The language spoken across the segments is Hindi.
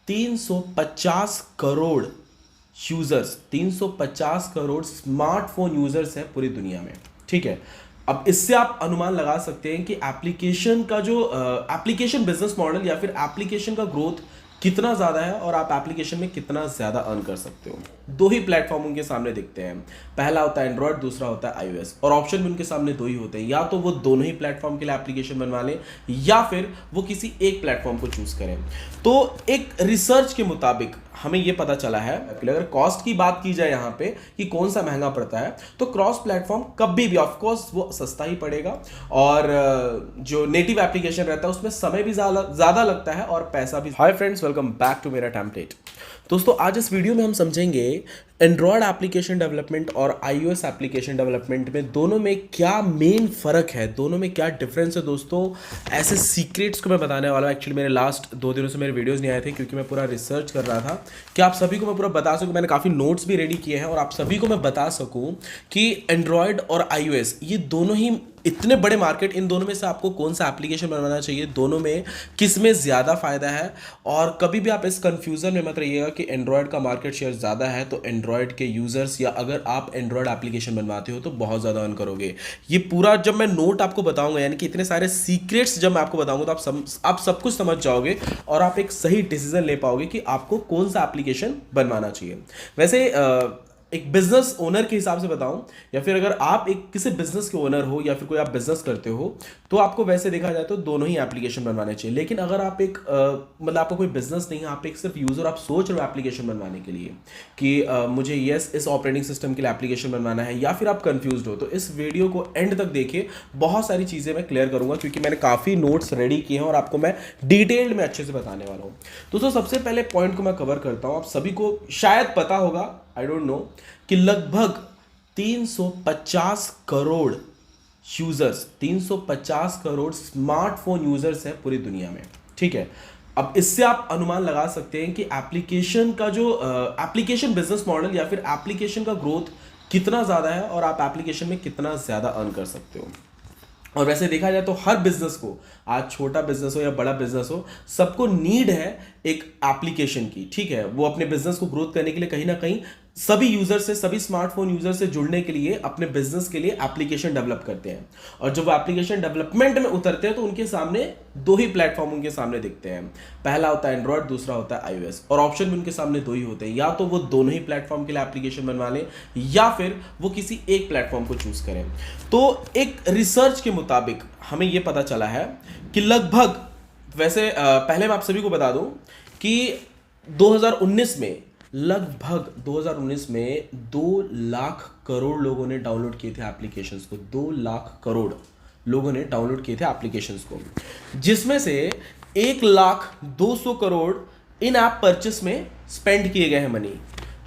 350 crore users, 350 crore smartphone users हैं पूरी दुनिया में। ठीक है, अब इससे आप अनुमान लगा सकते हैं कि एप्लीकेशन का जो एप्लीकेशन बिजनेस मॉडल या फिर एप्लीकेशन का ग्रोथ कितना ज़्यादा है और आप एप्लीकेशन में कितना ज़्यादा अर्न कर सकते हो। दो ही प्लेटफॉर्म उनके सामने दिखते हैं, पहला होता है एंड्रॉयड, दूसरा होता है आईओएस, और ऑप्शन भी उनके सामने दो ही होते हैं, या तो वो दोनों ही प्लेटफॉर्म के लिए एप्लीकेशन बनवा लें या फिर वो किसी एक प्लेटफॉर्म को चूज करें। तो एक रिसर्च के मुताबिक हमें ये पता चला है कि अगर कॉस्ट की बात की जाए यहाँ पे कि कौन सा महंगा पड़ता है, तो क्रॉस प्लेटफॉर्म कभी भी ऑफकोर्स वो सस्ता ही पड़ेगा, और जो नेटिव एप्लीकेशन रहता है उसमें समय भी ज़्यादा लगता है और पैसा भी। Hi friends, welcome back to मेरा टेम्पलेट। दोस्तों, आज इस वीडियो में हम समझेंगे एंड्रॉयड एप्लीकेशन डेवलपमेंट और आईओएस एप्लीकेशन डेवलपमेंट में दोनों में क्या मेन फ़र्क है, दोनों में क्या डिफरेंस है। दोस्तों, ऐसे सीक्रेट्स को मैं बताने वाला हूँ। एक्चुअली मेरे लास्ट 2 दिनों से मेरे वीडियोस नहीं आए थे क्योंकि मैं पूरा रिसर्च कर रहा था कि आप सभी को मैं पूरा बता सकूँ। मैंने काफ़ी नोट्स भी रेडी किए हैं और आप सभी को मैं बता सकूँ कि एंड्रॉयड और आईओएस ये दोनों ही इतने बड़े मार्केट, इन दोनों में से आपको कौन सा एप्लीकेशन बनवाना चाहिए, दोनों में किस में ज़्यादा फ़ायदा है। और कभी भी आप इस कंफ्यूजन में मत रहिएगा कि एंड्रॉयड का मार्केट शेयर ज़्यादा है तो एंड्रॉयड के यूज़र्स, या अगर आप एंड्रॉयड एप्लीकेशन बनवाते हो तो बहुत ज़्यादा अर्न करोगे। ये पूरा जब मैं नोट आपको बताऊंगा, यानी कि इतने सारे सीक्रेट्स जब मैं आपको बताऊंगा, तो आप सब कुछ समझ जाओगे और आप एक सही डिसीजन ले पाओगे कि आपको कौन सा एप्लीकेशन बनवाना चाहिए। वैसे एक बिजनेस ओनर के हिसाब से बताऊं, या फिर अगर आप एक किसी बिजनेस के ओनर हो या फिर कोई आप बिजनेस करते हो, तो आपको वैसे देखा जाए तो दोनों ही एप्लीकेशन बनवाने चाहिए। लेकिन अगर आप एक मतलब आपका कोई बिजनेस नहीं है, आप एक सिर्फ यूजर, आप सोच रहे हो एप्लीकेशन बनवाने के लिए कि मुझे इस ऑपरेटिंग सिस्टम के लिए एप्लीकेशन बनवाना है, या फिर आप कंफ्यूज हो, तो इस वीडियो को एंड तक देखिए। बहुत सारी चीज़ें मैं क्लियर करूंगा क्योंकि मैंने काफ़ी नोट्स रेडी किए हैं और आपको मैं डिटेल्ड में अच्छे से बताने वाला हूँ। दोस्तों, सबसे पहले पॉइंट को मैं कवर करता हूँ। आप सभी को शायद पता होगा, आई डोंट नो, कि लगभग 350 crore users, 350 crore smartphone users हैं पूरी दुनिया में। ठीक है, अब इससे आप अनुमान लगा सकते हैं कि एप्लीकेशन का जो एप्लीकेशन बिजनेस मॉडल या फिर एप्लीकेशन का ग्रोथ कितना ज़्यादा है और आप एप्लीकेशन में कितना ज़्यादा अर्न कर सकते हो। और वैसे देखा जाए तो हर बिजनेस को, आज छोटा बिजनेस हो या बड़ा बिजनेस हो, सबको नीड है एक एप्लीकेशन की। ठीक है, वो अपने बिजनेस को ग्रोथ करने के लिए कहीं ना कहीं सभी यूजर से, सभी स्मार्टफोन यूजर से जुड़ने के लिए अपने बिजनेस के लिए एप्लीकेशन डेवलप करते हैं। और जब वो एप्लीकेशन डेवलपमेंट में उतरते हैं तो उनके सामने दो ही प्लेटफॉर्म उनके सामने दिखते हैं, पहला होता है एंड्रॉयड, दूसरा होता है आईओएस, और ऑप्शन भी उनके सामने दो ही होते हैं, या तो वो दोनों ही प्लेटफॉर्म के लिए एप्लीकेशन बनवा लें या फिर वो किसी एक प्लेटफॉर्म को चूज करें। तो एक रिसर्च के मुताबिक हमें यह पता चला है कि लगभग, वैसे पहले मैं आप सभी को बता दूं कि 2019 में, लगभग 2019 में 2 लाख करोड़ लोगों ने डाउनलोड किए थे एप्लीकेशंस को। 2 लाख करोड़ लोगों ने डाउनलोड किए थे एप्लीकेशंस को, जिसमें से 1,200 करोड़ इन ऐप परचेस में स्पेंड किए गए हैं मनी।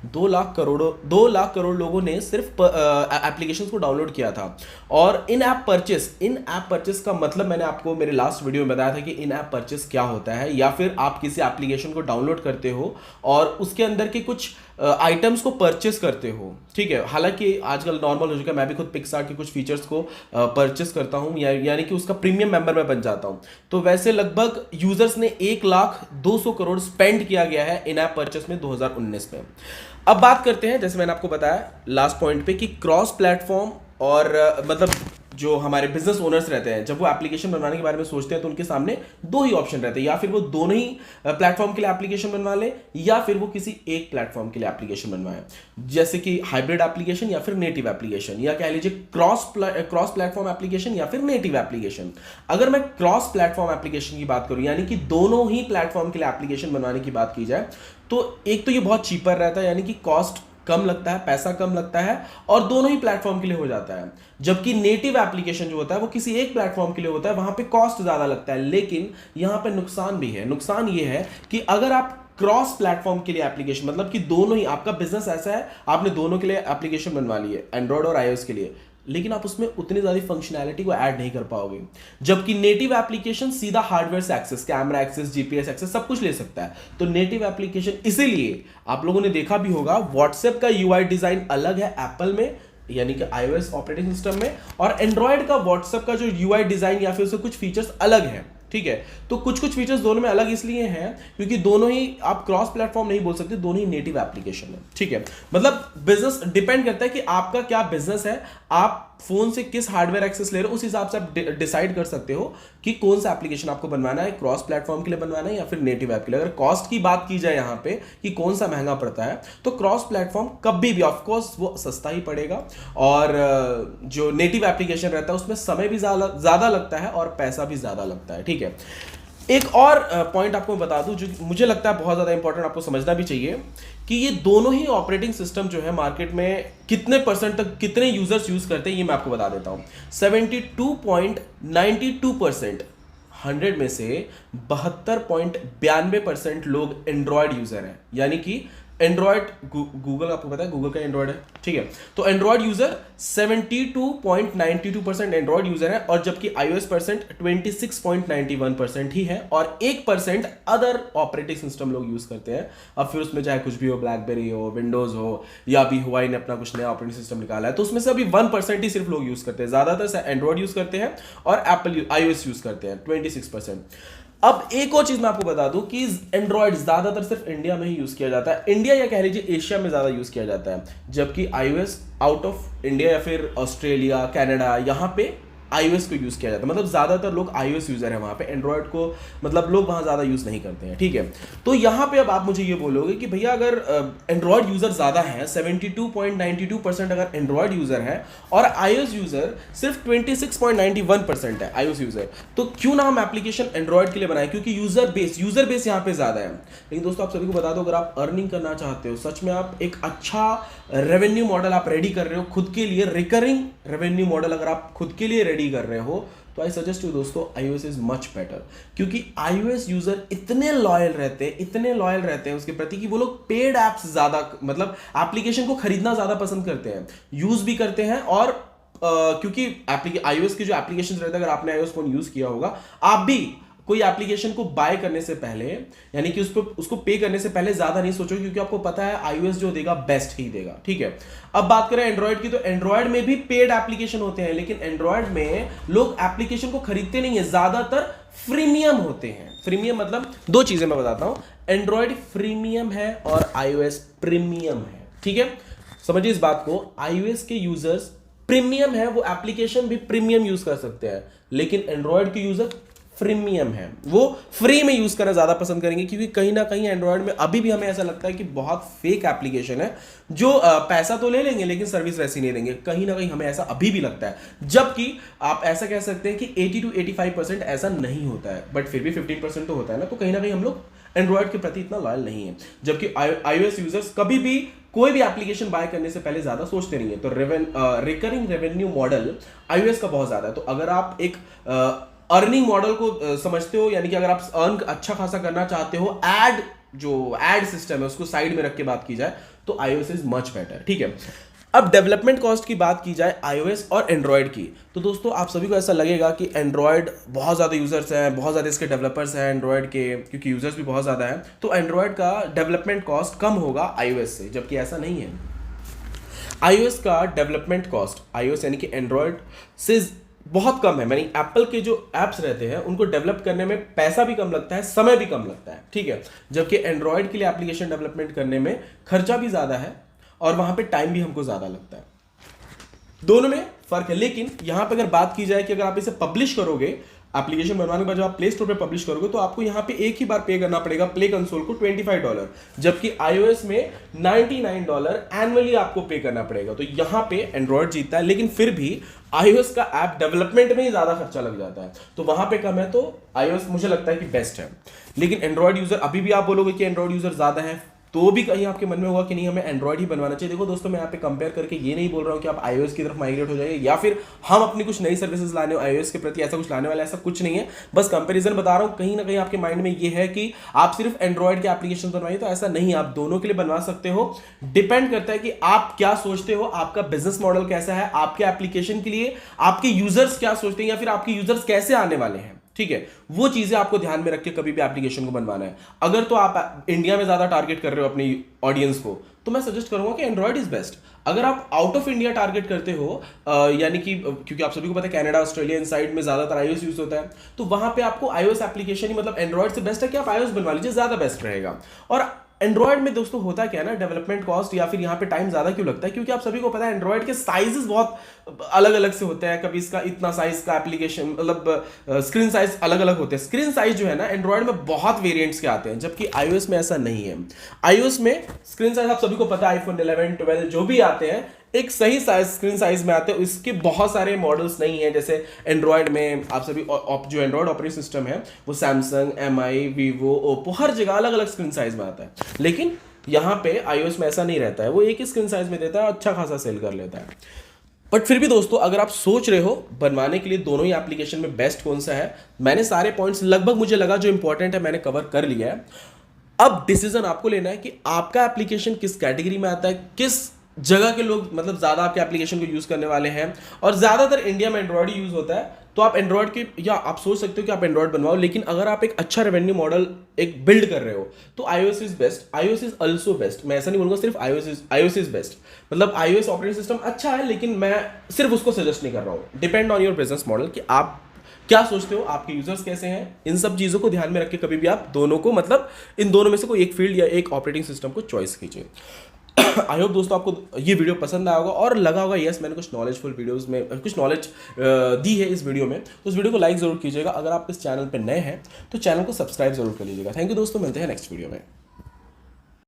2 लाख करोड़ लोगों ने सिर्फ एप्लीकेशंस को डाउनलोड किया था। और इन ऐप परचेस का मतलब मैंने आपको मेरे लास्ट वीडियो में बताया था कि इन ऐप परचेस क्या होता है, या फिर आप किसी एप्लीकेशन को डाउनलोड करते हो और उसके अंदर के कुछ आइटम्स को परचेस करते हो। ठीक है, हालांकि आजकल नॉर्मल हो चुका है, मैं भी खुद पिक्सआर्ट के कुछ फीचर्स को परचेस करता हूं, यानी कि उसका प्रीमियम मेंबर मैं बन जाता हूं। तो वैसे लगभग यूजर्स ने 1,200 करोड़ स्पेंड किया गया है इन ऐप परचेस में 2019 में। अब बात करते हैं, जैसे मैंने आपको बताया लास्ट पॉइंट पे, कि क्रॉस प्लेटफॉर्म और मतलब जो हमारे बिजनेस ओनर्स रहते हैं, जब वो एप्लीकेशन बनवाने के बारे में सोचते हैं तो उनके सामने दो ही ऑप्शन रहते हैं, या फिर वो दोनों ही प्लेटफॉर्म के लिए एप्लीकेशन बनवा ले या फिर वो किसी एक प्लेटफॉर्म के लिए एप्लीकेशन बनवाए, जैसे कि हाइब्रिड एप्लीकेशन या फिर नेटिव एप्लीकेशन, या कह लीजिए क्रॉस प्लेटफॉर्म एप्लीकेशन या फिर नेटिव एप्लीकेशन। अगर मैं क्रॉस प्लेटफॉर्म एप्लीकेशन की बात करूं, यानी कि दोनों ही प्लेटफॉर्म के लिए एप्लीकेशन बनवाने की बात की जाए, तो एक तो ये बहुत चीपर रहता है, यानी कि कॉस्ट कम लगता है, पैसा कम लगता है, और दोनों ही प्लेटफॉर्म के लिए हो जाता है। जबकि नेटिव एप्लीकेशन जो होता है वो किसी एक प्लेटफॉर्म के लिए होता है, वहां पे कॉस्ट ज्यादा लगता है। लेकिन यहां पे नुकसान भी है। नुकसान ये है कि अगर आप क्रॉस प्लेटफॉर्म के लिए एप्लीकेशन, मतलब कि दोनों ही, आपका बिजनेस ऐसा है आपने दोनों के लिए एप्लीकेशन बनवा ली है, एंड्रॉयड और आईओएस के लिए, लेकिन आप उसमें उतनी ज्यादा फंक्शनैलिटी को ऐड नहीं कर पाओगे। जबकि नेटिव एप्लीकेशन सीधा हार्डवेयर से access, camera access, GPS access, सब कुछ ले सकता है। तो नेटिव एप्लीकेशन, इसीलिए आप लोगों ने देखा भी होगा, व्हाट्सएप का यूआई डिजाइन अलग है एप्पल में, यानी कि आईओएस ऑपरेटिंग सिस्टम में, और एंड्रॉयड का व्हाट्सएप का जो यूआई डिजाइन या फिर उसके कुछ फीचर्स अलग है। ठीक है। तो कुछ कुछ फीचर्स दोनों में अलग इसलिए हैं क्योंकि दोनों ही आप क्रॉस प्लेटफॉर्म नहीं बोल सकते, दोनों ही नेटिव एप्लीकेशन है, ठीक है। मतलब बिजनेस डिपेंड करता है कि आपका क्या बिजनेस है, आप फोन से किस हार्डवेयर एक्सेस ले रहे हो, उस हिसाब से आप डिसाइड कर सकते हो कि कौन सा एप्लीकेशन आपको बनवाना है, क्रॉस प्लेटफॉर्म के लिए बनवाना है या फिर नेटिव ऐप के लिए। अगर कॉस्ट की बात की जाए यहाँ पे कि कौन सा महंगा पड़ता है, तो क्रॉस प्लेटफॉर्म कभी भी ऑफकोर्स वो सस्ता ही पड़ेगा, और जो नेटिव एप्लीकेशन रहता है उसमें समय भी ज्यादा लगता है और पैसा भी ज्यादा लगता है, ठीक है। एक और पॉइंट आपको बता दूं जो मुझे लगता है बहुत ज़्यादा इंपॉर्टेंट, आपको समझना भी चाहिए कि ये दोनों ही ऑपरेटिंग सिस्टम जो है मार्केट में कितने परसेंट तक कितने यूजर्स यूज करते हैं ये मैं आपको बता देता हूं। 72.92%, 100 में से 72.92% लोग एंड्रॉयड यूजर हैं, यानी कि एंड्रॉयड गूगल, आपको पता है गूगल का एंड्रॉयड है, ठीक है। तो एंड्रॉयड यूजर 72.92% एंड्रॉयड यूजर है, और जबकि iOS परसेंट 26.91% ही है, और 1% अदर ऑपरेटिंग सिस्टम लोग यूज करते हैं। अब फिर उसमें चाहे कुछ भी हो, ब्लैकबेरी हो, विंडोज हो, या अभी हुआई ने अपना कुछ नया ऑपरेटिंग सिस्टम निकाला है, तो उसमें से अभी 1% ही सिर्फ लोग यूज करते हैं। ज्यादातर एंड्रॉयड यूज करते हैं और एप्पल iOS यूज करते हैं 26%। अब एक और चीज मैं आपको बता दूं कि एंड्रॉयड ज्यादातर सिर्फ इंडिया में ही यूज किया जाता है, इंडिया या कह लीजिए एशिया में ज्यादा यूज किया जाता है, जबकि iOS आउट ऑफ इंडिया या फिर ऑस्ट्रेलिया, कनाडा, यहां पे iOS को यूज किया जाता है। मतलब ज्यादातर लोग iOS यूजर है वहां पे, एंड्रॉयड को मतलब लोग वहां ज्यादा यूज नहीं करते हैं, ठीक है। तो यहां पे अब आप मुझे ये बोलोगे कि भैया अगर एंड्रॉयड यूजर ज्यादा है, 72.92% अगर एंड्रॉयड यूजर है और iOS यूजर सिर्फ 26.91% है iOS यूजर, तो क्यों ना हम एप्लीकेशन एंड्रॉयड के लिए बनाए, क्योंकि यूजर बेस यहाँ पे ज्यादा है। लेकिन दोस्तों आप सभी को बता दो, अगर आप अर्निंग करना चाहते हो, सच में आप एक अच्छा रेवेन्यू मॉडल आप रेडी कर रहे हो खुद के लिए, रिकरिंग रेवेन्यू मॉडल अगर आप खुद के लिए रेडी कर रहे हो, तो आई सजेस्ट यू दोस्तों iOS इज मच बेटर, क्योंकि iOS यूजर इतने लॉयल रहते हैं उसके प्रति कि वो लोग पेड एप्स ज्यादा, मतलब एप्लीकेशन को खरीदना ज्यादा पसंद करते हैं, यूज भी करते हैं। और क्योंकि iOS की जो एप्लीकेशन रहते हैं, अगर आपने iOS फोन यूज किया होगा, आप भी कोई एप्लीकेशन को बाय करने से पहले, यानी कि उसको पे करने से पहले ज्यादा नहीं सोचो, क्योंकि आपको पता है iOS जो देगा बेस्ट ही देगा, ठीक है। अब बात करें एंड्रॉयड की, तो एंड्रॉयड में भी पेड एप्लीकेशन होते हैं, लेकिन एंड्रॉयड में लोग एप्लीकेशन को खरीदते नहीं है, ज्यादातर फ्रीमियम होते हैं। फ्रीमियम मतलब दो चीजें मैं बताता हूं, एंड्रॉयड फ्रीमियम है और iOS प्रीमियम है, ठीक है। समझिए इस बात को, iOS के यूजर्स प्रीमियम है, वो एप्लीकेशन भी प्रीमियम यूज कर सकते हैं, लेकिन एंड्रॉयड के यूजर फ्रीमियम है, वो फ्री में यूज करना ज्यादा पसंद करेंगे, क्योंकि कहीं ना कहीं एंड्रॉयड में अभी भी हमें ऐसा लगता है कि बहुत फेक एप्लीकेशन है, जो पैसा तो ले लेंगे लेकिन सर्विस वैसी नहीं देंगे, कहीं ना कहीं हमें ऐसा अभी भी लगता है। जबकि आप ऐसा कह सकते हैं कि 80 to 85% ऐसा नहीं होता है, बट फिर भी 15% तो होता है ना, तो कहीं ना कहीं हम लोग एंड्रॉयड के प्रति इतना लॉयल नहीं है। जबकि iOS यूजर्स कभी भी कोई भी एप्लीकेशन बाय करने से पहले ज्यादा सोचते नहीं है। तो रिकरिंग रेवेन्यू मॉडल iOS का बहुत ज्यादा है। तो अगर आप एक अर्निंग मॉडल को समझते हो, यानी कि अगर आप अर्न अच्छा खासा करना चाहते हो, एड सिस्टम है उसको साइड में रख के बात की जाए, तो iOS इज मच बेटर, ठीक है। अब डेवलपमेंट कॉस्ट की बात की जाए iOS और एंड्रॉयड की, तो दोस्तों आप सभी को ऐसा लगेगा कि एंड्रॉयड बहुत ज़्यादा यूजर्स हैं, बहुत ज़्यादा इसके डेवलपर्स हैं एंड्रॉयड के, क्योंकि यूजर्स भी बहुत ज़्यादा हैं, तो एंड्रॉयड का डेवलपमेंट कॉस्ट कम होगा iOS से, जबकि ऐसा नहीं है। iOS का डेवलपमेंट कॉस्ट, iOS यानी कि एंड्रॉयड से बहुत कम है, यानी एप्पल के जो एप्स रहते हैं उनको डेवलप करने में पैसा भी कम लगता है, समय भी कम लगता है, ठीक है। जबकि एंड्रॉयड के लिए एप्लीकेशन डेवलपमेंट करने में खर्चा भी ज्यादा है और वहां पे टाइम भी हमको ज्यादा लगता है। दोनों में फर्क है। लेकिन यहां पे अगर बात की जाए कि अगर आप इसे पब्लिश करोगे, एप्लीकेशन बनवाने के बाद जब आप प्ले स्टोर पे पब्लिश करोगे, तो आपको यहाँ पे एक ही बार पे करना पड़ेगा प्ले कंसोल को $25, जबकि iOS में $99 एनुअली आपको पे करना पड़ेगा। तो यहाँ पे एंड्रॉयड जीतता है, लेकिन फिर भी iOS का ऐप डेवलपमेंट में ही ज्यादा खर्चा लग जाता है, तो वहां पे कम है, तो iOS मुझे लगता है कि बेस्ट है। लेकिन एंड्रॉयड यूजर, अभी भी आप बोलोगे कि एंड्रॉयड यूजर ज्यादा है, तो भी कहीं आपके मन में होगा कि नहीं हमें एंड्रॉयड ही बनवाना चाहिए। देखो दोस्तों, मैं यहाँ पे कंपेयर करके ये नहीं बोल रहा हूँ कि आप iOS की तरफ माइग्रेट हो जाइए या फिर हम अपनी कुछ नई सर्विसेज लाने iOS के प्रति ऐसा कुछ लाने वाला, ऐसा कुछ नहीं है। बस कंपैरिजन बता रहा हूँ, कहीं ना कहीं आपके माइंड में ये है कि आप सिर्फ एंड्रॉयड के एप्लीकेशन बनवाइए, तो ऐसा नहीं, आप दोनों के लिए बनवा सकते हो। डिपेंड करता है कि आप क्या सोचते हो, आपका बिजनेस मॉडल कैसा है, आपके एप्लीकेशन के लिए आपके यूजर्स क्या सोचते हैं, या फिर आपके यूजर्स कैसे आने वाले हैं, ठीक है, वो चीजें आपको ध्यान में रख के कभी भी एप्लीकेशन को बनवाना है। अगर तो आप इंडिया में ज्यादा टारगेट कर रहे हो अपनी ऑडियंस को, तो मैं सजेस्ट करूंगा कि एंड्रॉइड इज बेस्ट। अगर आप आउट ऑफ इंडिया टारगेट करते हो, यानी कि क्योंकि आप सभी को पता है कनाडा ऑस्ट्रेलिया इन साइड में ज्यादातर आईओएस यूज होता है, तो वहां पे आपको आईओएस एप्लीकेशन ही, मतलब एंड्रॉइड से बेस्ट है कि आप आईओएस बनवा लीजिए, ज्यादा बेस्ट रहेगा। और एंड्रॉइड में दोस्तों होता क्या है ना, डेवलपमेंट कॉस्ट या फिर यहाँ पे टाइम ज्यादा क्यों लगता है, क्योंकि आप सभी को पता है एंड्रॉइड के साइजेस बहुत अलग अलग से होते हैं। कभी इसका इतना साइज का एप्लीकेशन, मतलब स्क्रीन साइज अलग अलग होते हैं। स्क्रीन साइज जो है ना एंड्रॉइड में बहुत वेरिएंट्स के आते हैं, जबकि आईओएस में ऐसा नहीं है। आईओएस में स्क्रीन साइज आप सभी को पता है, आईफोन 11 12 जो भी आते हैं एक सही साइज स्क्रीन साइज में आते हैं। इसके बहुत सारे मॉडल्स नहीं है, जैसे एंड्रॉइड में आप सभी जो एंड्रॉइड ऑपरेटिंग सिस्टम है वो सैमसंग, एमआई, वीवो, ओप्पो हर जगह अलग अलग स्क्रीन साइज में आता है। लेकिन यहाँ पे आईओएस में ऐसा नहीं रहता है, वो एक ही स्क्रीन साइज में देता है, अच्छा खासा सेल कर लेता है। बट फिर भी दोस्तों, अगर आप सोच रहे हो बनवाने के लिए दोनों ही एप्लीकेशन में बेस्ट कौन सा है, मैंने सारे पॉइंट्स लगभग मुझे लगा जो इंपॉर्टेंट है मैंने कवर कर लिया है। अब डिसीजन आपको लेना है कि आपका एप्लीकेशन किस कैटेगरी में आता है, किस जगह के लोग मतलब ज्यादा आपके एप्लीकेशन को यूज करने वाले हैं। और ज्यादातर इंडिया में एंड्रॉइड यूज होता है, तो आप एंड्रॉइड के, या आप सोच सकते हो कि आप एंड्रॉइड बनवाओ, लेकिन अगर आप एक अच्छा रेवेन्यू मॉडल एक बिल्ड कर रहे हो तो iOS is best, iOS is also best. मैं ऐसा नहीं बोलूंगा सिर्फ आईओएस इज बेस्ट, मतलब आईओएस ऑपरेटिंग सिस्टम अच्छा है, लेकिन मैं सिर्फ उसको सजेस्ट नहीं कर रहा हूँ। Depend on your business model कि आप क्या सोचते हो, आपके यूजर्स कैसे हैं, इन सब चीजों को ध्यान में रख के कभी भी आप दोनों को, मतलब इन दोनों में से कोई एक फील्ड या एक ऑपरेटिंग सिस्टम को चॉइस कीजिए। आई होप दोस्तों आपको ये वीडियो पसंद आया होगा और लगा होगा यस मैंने कुछ नॉलेजफुल वीडियोस में कुछ नॉलेज दी है इस वीडियो में, तो इस वीडियो को लाइक जरूर कीजिएगा। अगर आप इस चैनल पे नए हैं तो चैनल को सब्सक्राइब जरूर कर लीजिएगा। थैंक यू दोस्तों, मिलते हैं नेक्स्ट वीडियो में।